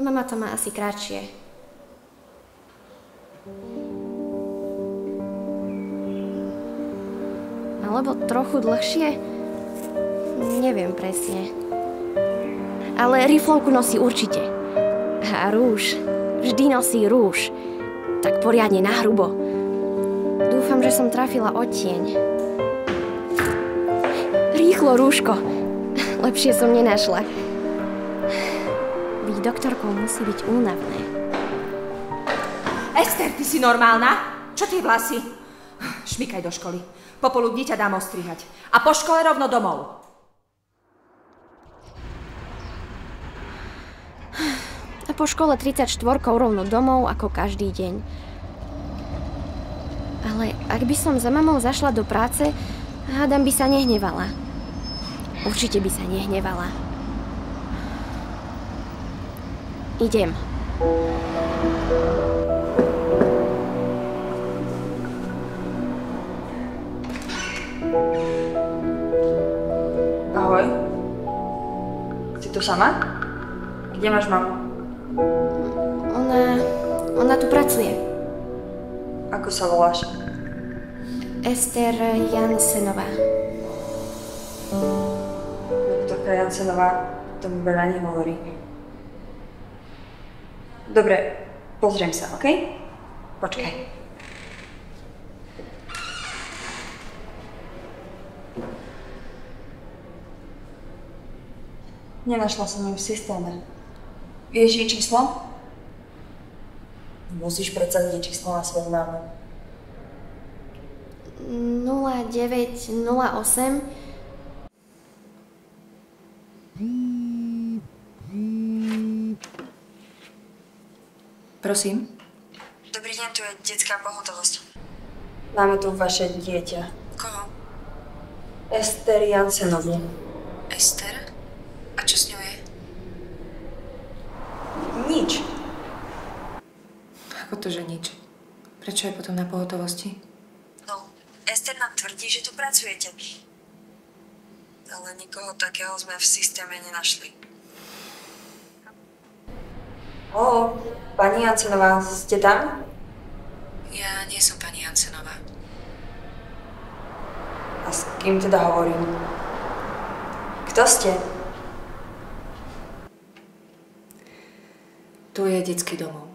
Mama to má asi kratšie. Alebo trochu dlhšie? Neviem presne. Ale riflovku nosí určite. A rúž. Vždy nosí rúž. Tak poriadne nahrubo. Dúfam, že som trafila odtieň. Rýchlo, rúško. Lepšie som nenašla. Byť doktorkou musí byť únavné. Ester, ty si normálna? Čo tie vlasy? Šmykaj do školy. Popoludní ťa dám ostrihať. A po škole rovno domov. A po škole 34 rovno domov ako každý deň. Ale ak by som za mamou zašla do práce, hádam by sa nehnevala. Určite by sa nehnevala. Idem. Ahoj. Si tu sama? Kde máš mamu? Ona tu pracuje. Ako sa voláš? Ester Jansenová. Doktorka Jansenová, to mi veľa nehovorí. Dobre, pozriem sa, okej? Počkaj. Nenašla som ju v systéme. Vieš jej číslo? Musíš predsa vidieť číslo na svoju mamu. 0908. Prosím? Dobrý deň, tu je detská pohotovosť. Máme tu vaše dieťa. Koho? Ester Jansenovú. Ester? A čo s ňou je? Nič. Ako to, že nič? Prečo je potom na pohotovosti? No, Ester nám tvrdí, že tu pracujete. Ale nikoho takého sme v systéme nenašli. Haló, pani Jansenová, ste tam? Ja nie som pani Jansenová. A s kým teda hovorím? Kto ste? Tu je detský domov.